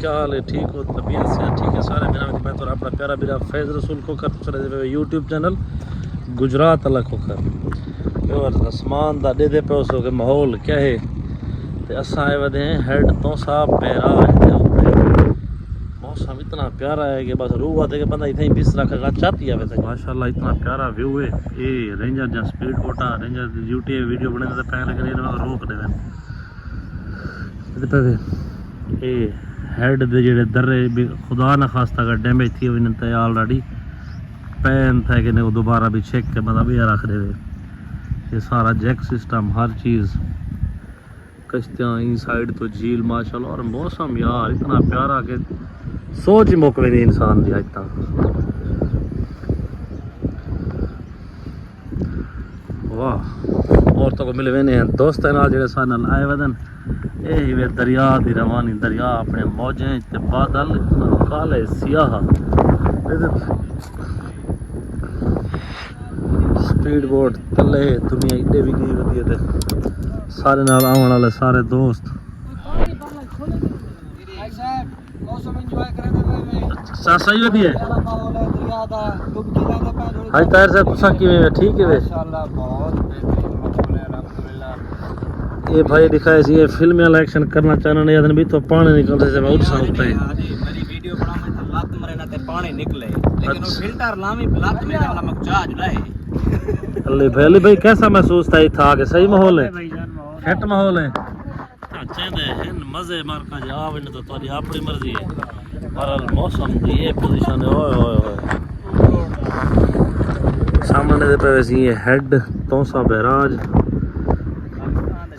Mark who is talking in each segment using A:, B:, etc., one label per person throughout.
A: क्या हाल है? ठीक हो? तबीयत से ठीक है सारे? मेरा मैं तो अपना प्यारा मेरा फैज़ रसूल खोखर चले यूट्यूब चैनल गुजरात अला खोखर और आसमान दा दे पे उस के माहौल क्या है ते असा आए वधे हैं हेड तो सा बैराज दे ऊपर मौसम इतना प्यारा है कि बस रूह आते के बंदा इथे ही बिस रखा चाहती है वैसे माशाल्लाह इतना प्यारा व्यू है। ये रेंजर जा स्पीड बोटा रेंजर ड्यूटी वीडियो बने तो पहले करे रोक देवे ये हेड दे जेड़े दर्रे भी खुदा ना खास्ता अगर डैमेज थी हुई तो ऑलरेडी पैन था कि नहीं वो दोबारा भी चेक के मतलब ये रख दे। ये सारा जैक सिस्टम हर चीज़ कश्तियाँ इन साइड तो झील माशाल्लाह और मौसम यार इतना प्यारा कि सोच ही मुक नहीं इंसान दी आज तक। वाह और तो को मिले हुए हैं दोस्त है ना जेड़े सारे नाल आए वदन ये वे दरिया दी रवानी दरिया अपने मौजें ते बादल काले सियाह स्पीड बोट तले दुनिया इतने भी नहीं वधिया ते सारे नाल आवन वाले सारे दोस्त सही वधिया हाय तार साहब तुसा किवें ठीक है वे ये भाई दिखाए सी ये फिल्म वाला एक्शन करना चाहना नहीं आदमी भी तो पानी निकलते से बहुत सा होता है
B: मेरी वीडियो बनावे तो लात मरे ना ते पानी निकले लेकिन वो फिल्टर लामी लात में वाला मकजा जुड़ाए
A: अल्ले भाई कैसा महसूस था था कि सही माहौल है फिट माहौल है अच्छे दे हैं मजे मार का जाव इन तो तुम्हारी अपनी मर्जी है पर मौसम की ये पोजीशन है ओए ओए सामने दे पे वैसी ये हेड तोसा बैराज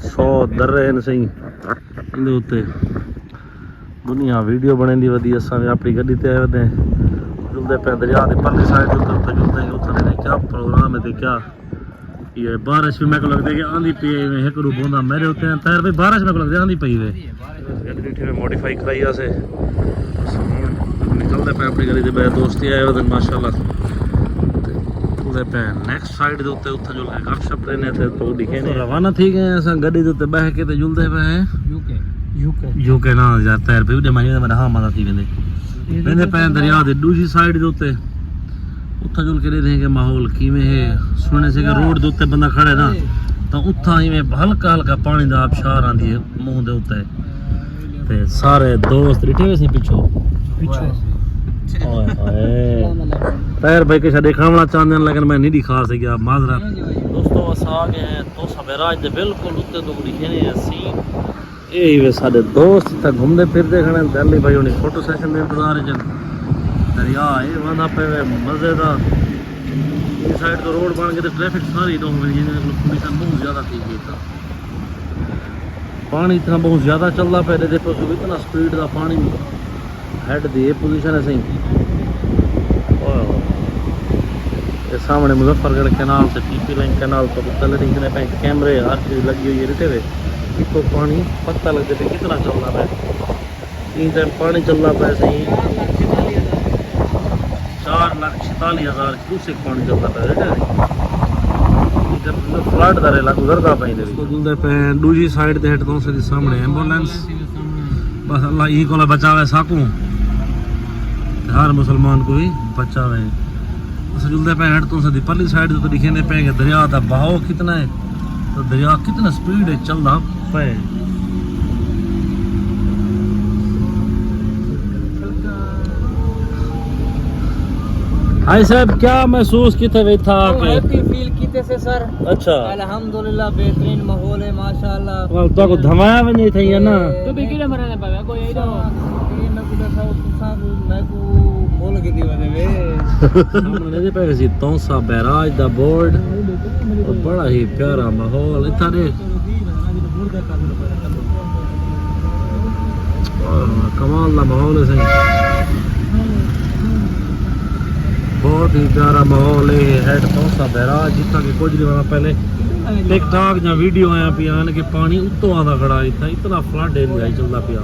A: 100 दर्रे न सही इहदे उत्ते दुनिया वीडियो बने दी वधी असां अपनी गड्डी ते आए वदे जुलदे पे दरिया दी परली साइड उत्ते जुलदे उत्ते ने क्या प्रोग्राम है ते क्या ये बारिश भी मेरे को लगता है कि आंधी पी है एक रू बूंदा मेरे होते हैं तैर भाई बारिश मेरे को लगता है आंधी पई वे गड्डी में मॉडिफाई कराई से निकलते पे अपनी गड्डी दे दोस्ती आए वदन माशाल्लाह पे नेक्स्ट साइड दे उत्ते उत्थे जो गपशप रहने थे तो दिखे ने रवाना थी गए असा गड्डी दे उत्ते बह के ते जुलदे पे हैं यूके ना जाता है पे मानी मेरा हां मादा थी वेंदे पे दरिया दे दूसरी साइड दे उत्ते उत्था जुल के देखेंगे माहौल किवें है सुनने से कि रोड दे उत्ते बंदा खड़े ना तो उत्था ही में हल्का हल्का पानी दा आबशार आंदी है मुंह दे उत्ते ते सारे दोस्त रिठे सी पिछो ओए ओए पैर भाई के दिखावना चाहते हैं लेकिन मैं नहीं दिखा सकिया माजरत दोस्तों अस आ गए हैं तो सबराज दे बिल्कुल उत्ते तो दिखे ने सीन यही वे सारे दोस्त इतना घूमते फिरते खड़े दिल्ली भाई उन्हें फोटो सेशन में इंतजार है दरिया ये वहां पे मजेदार इस साइड तो रोड बन के ट्रैफिक सारी तो पोल्यूशन बहुत ज्यादा थी गई था पानी इतना बहुत ज्यादा चलता पे देखो इतना स्पीड का पानी हेड दी पोजीशन है सही ये सामने मुजफ्फरगढ़ कैनाल से पीपी लाइन कैनाल तो चल रही कैमरे हर चीज लगी हुई है रिटे हुए तो पानी पता लगते थे कितना चल रहा है तीन टाइम पानी चल रहा है ऐसे ही 4,46,000 क्यूसेक पानी चल रहा है फ्लड का रेला गुजरता पे दूसरी साइड से हेट तो सामने एम्बुलेंस बस अल्लाह यही को बचावे साकू हर मुसलमान को भी बचावे जुलते पे हेट तो सदी परली साइड तो दिखे पे दरिया का बहाव कितना है तो दरिया कितना स्पीड है चल रहा पे हाय साहब क्या महसूस किथे वे था
B: हैप्पी फील कीते से सर
A: अच्छा
B: अल्हम्दुलिल्लाह बेहतरीन माहौल है माशाल्लाह
A: वाल तो को धमाया वने थई है ना
B: तो भी किने मरने पावे कोई यही तो ये मैं को देखा तुसा मैं को बोल के दी वने वे
A: हमने दे पे सी तोसा बैराज दा बोर्ड और बड़ा ही प्यारा माहौल इतना देख कमाल का माहौल है सही बहुत ही प्यारा माहौल है हेड तोसा बैराज जितना कि कुछ नहीं वाला पहले टिकटॉक या वीडियो आया पिया के पानी उत्तों आदा खड़ा इतना इतना फ्लड एरिया चलता पिया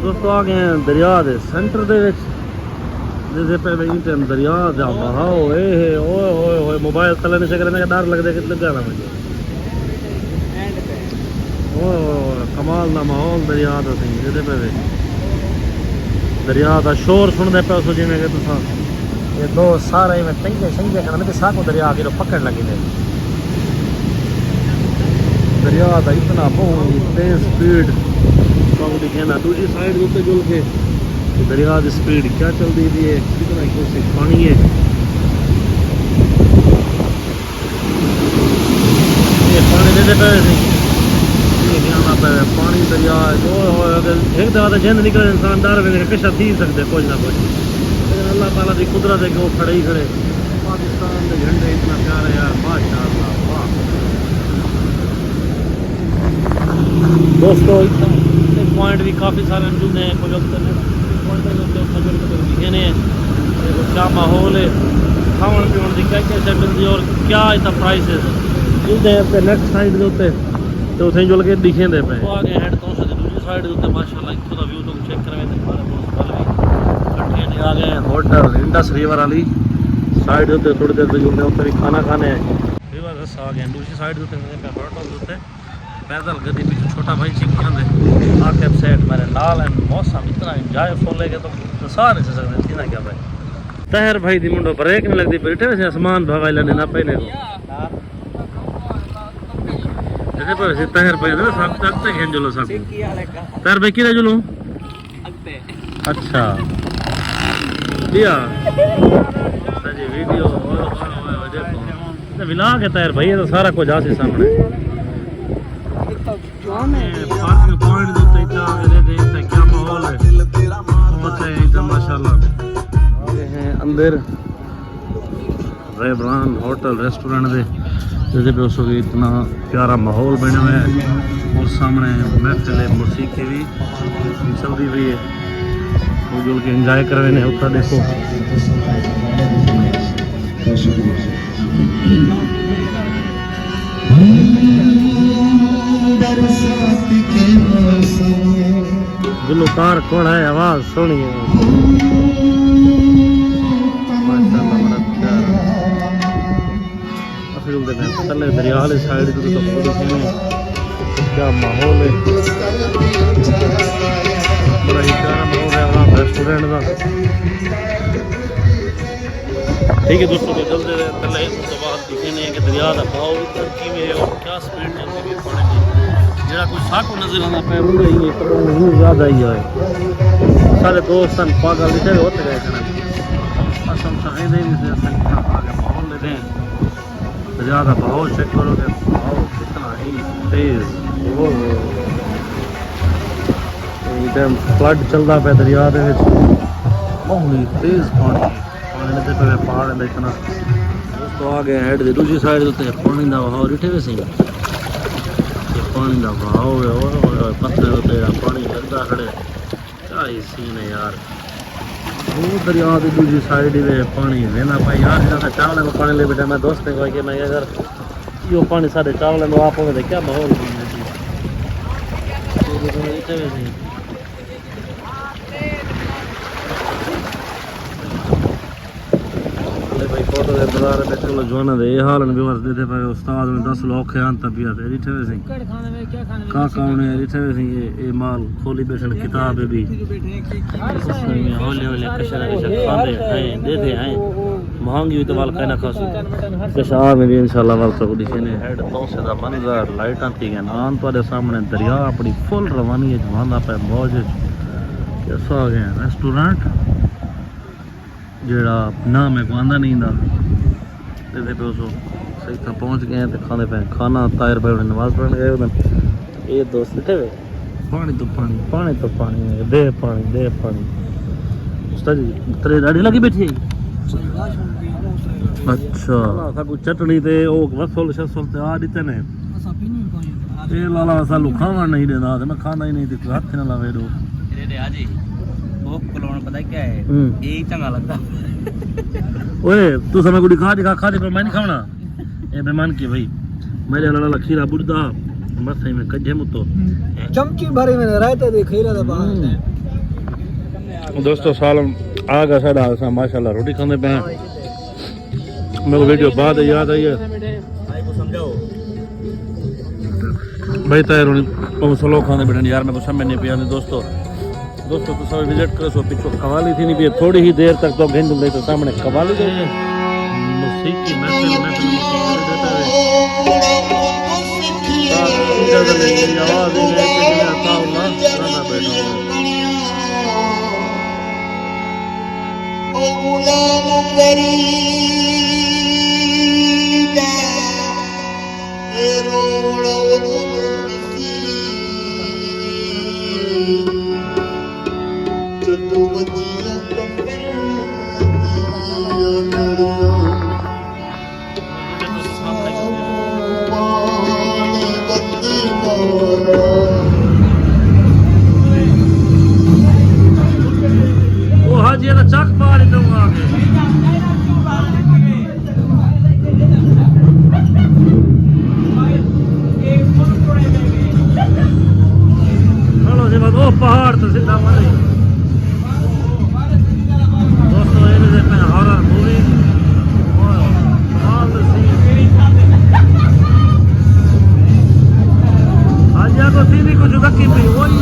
A: दोस्तों आ गए दरिया के सेंटर दे जैसे पे टाइम दरिया का बहाव ओए मोबाइल थले नहीं सकने का डर लगता कि जाना मुझे कमाल का माहौल दरिया का सी ये पे दरिया का शोर सुनते पे उस जिमें कि तुम ये दो सारे में टंगे शंगे करने साको दरिया आके पकड़ लगी थे दरिया का इतना बहुत तेज स्पीड दिखेना दूसरी साइड के जुल के दरिया की स्पीड क्या चलती थी है कितना क्यूसेक पानी है ये पानी देते पे पानी दरिया एक दफा तो जिंद निकले इंसान डर में पिछा थी सकते कुछ ना कुछ लेकिन अल्लाह ताला की कुदरत है कि वो खड़े ही खड़े पाकिस्तान के झंडे इतना प्यारे यार माशाअल्लाह वाह दोस्तों इतना पॉइंट भी काफ़ी सारे मौजूद हैं कुछ दिखे क्या माहौल है खावन पीवन की क्या क्या चीज़ मिलती है और क्या इतना प्राइस है जुलते हैं अपने नेक्स्ट साइड के उत्ते तो उसे जुल के दिखे पे वो आगे हैड तो दूसरी साइड के उत्ते माशाल्लाह इत्थों दा व्यू तुम चेक करवे ते सारे दोस्त पल भी इकट्ठे नहीं आ गए होटल इंडस रिवर वाली साइड के उत्ते थोड़ी देर जुलते उत्ते भी खाना खाने रिवर से आ गए दूसरी साइड के उत्ते होटल के उत्ते पैदल गड्डी पीछे छोटा भाई चिक आंदे आके सेट मेरे नाल है मौसम इतना एंजॉय फुल है कि तुम सार नहीं सकते थी ना क्या भाई तहर भाई दी मुंडो ब्रेक नहीं लगती बैठे वैसे आसमान भगाई लेने ना पहने को जैसे पर से तहर भाई ना सब तक तक हैं जुलो सब तहर भाई किधर जुलो अच्छा लिया सजी वीडियो देखो विला के तहर भाई तो सारा कुछ आ सी सामने पार्किंग पॉइंट जो इतना देखते क्या माहौल है बहुत है एकदम माशाल्लाह आगे हैं अंदर रेबरान होटल रेस्टोरेंट दे जैसे पे उसको इतना प्यारा माहौल बना हुआ है और सामने महफिल मौसीकी भी चलती हुई है वो जुल के एंजॉय कर रहे हैं उत्तर देखो गुलकार कौन है आवाज सुनिए चले दरिया वाली साइड तो क्या माहौल है बड़ा ही प्यारा माहौल है वहाँ रेस्टोरेंट का ठीक है दोस्तों चलते पहले उसके बाद दिखे नहीं कि दरिया का भाव तरक्की में और क्या स्पीड चलती है पानी की जरा कुछ साको नजर आता पे याद आई है सारे दोस्त पागल लिखे होते गए असम चाहते ही माहौल लेते हैं दरिया का भाव चेक करोगे भाव कितना ही तेज एकदम फ्लड चलता पे दरिया के बहुत ही तेज पानी लेते पे पहाड़ इतना दोस्तों आ गए हेड दूसरी साइड उत्ते पानी का भाव रिठे वे सही पानी का भाव है और पत्थर उत्ते पानी लगता खड़े क्या ही सीन है यार वो दरिया की दूसरी साइड में पानी लेना पाई यार चावल में पानी ले बैठा मैं दोस्त ने कहा कि मैं अगर यो पानी सारे चावल में आप हो क्या माहौल भाई फोटो के बाजार में चलो जवाना दे हाल ने व्यवस्था देते पे उस्ताद ने 10 लोग खान तबियत है रिठे वे खाने में क्या खाने का काउने रिठे वे ये माल खोली बैठन किताब है भी हौले हौले कशरा खाते हैं देते हैं महंगी हुई तो वाल कहना खासो कशार में भी इंशाल्लाह वाल सब दिखे ने हेड तो से दा मंजर लाइटां थी गए नान तुम्हारे सामने दरिया अपनी फुल रवानी है जवाना पे मौज कैसा आ गया रेस्टोरेंट जेड़ा नाम है को आंदा नहीं दा पे उसो सही था पहुंच गए हैं तो खाने पे खाना तायर भाई नमाज पढ़ने गए उधर ये दोस्त बैठे हुए पानी तो पानी दे पानी उस्ताद जी तेरे दाढ़ी लगी बैठी है अच्छा सब चटनी ते ओ वसल शसल ते आ दिते ने ए लाला सालू खावा नहीं देना ते मैं खाना ही नहीं ते हाथ ना लावे दो
B: रे आजी वो कलोन पता क्या है यही चंगा लगता
A: ओए तू समय गुड़ी खा दे पर मैं नहीं खाना ए बेमान की भाई मेरे लाला खीरा बुड़दा मस्त है में कजे मुतो
B: चमची भरे में रहते दे खीरा दा बाहर
A: दोस्तों सालम आगा साडा सा माशाल्लाह रोटी खाने पे मेरे को वीडियो बाद याद आई है
B: भाई को समझाओ
A: भाई तैयार होने बहुत से लोग खाने बैठे यार मेरे को समझ नहीं पिया दोस्तों तो सब विजिट करो सो पीछे कवाली थी नहीं भी थोड़ी ही देर तक तो गेंद तो सामने कवाली तो मौसीकी महफिल आवाज वो हाजी ना चक पार दूंगा आगे चलो जी वो पहाड़ तो सीधा मरे दोस्तों ये देखते हैं हॉरर मूवी आज या तो सीधी कुछ धक्की पी वही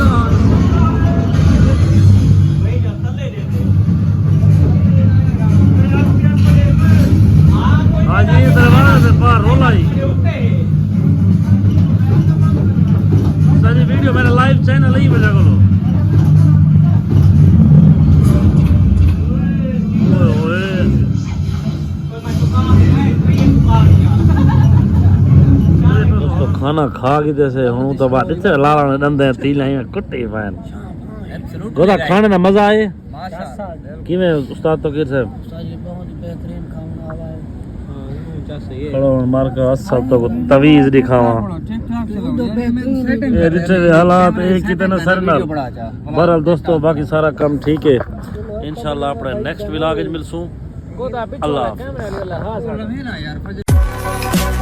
A: आज ये दरवाजे से पार रोला ही सारी वीडियो मेरा लाइव चैनल ही बजा करो दोस्तों खाना खा के जैसे हूं तो बात इतने लाला ने दंदे तीला ही कुट्टे फैन गोदा खाने ना मजा आए
B: माशाअल्लाह
A: किवें उस्ताद तो किर साहब
B: उस्ताद जी बहुत बेहतरीन खाना आवा है
A: खड़ो मार के असर तो तवीज दिखावा ये रिचे हालात एक ही तना सर ना बहरहाल दोस्तों बाकी सारा काम ठीक है इंशाल्लाह अपने नेक्स्ट व्लॉग में मिलसूं अल्लाह हाफिज़।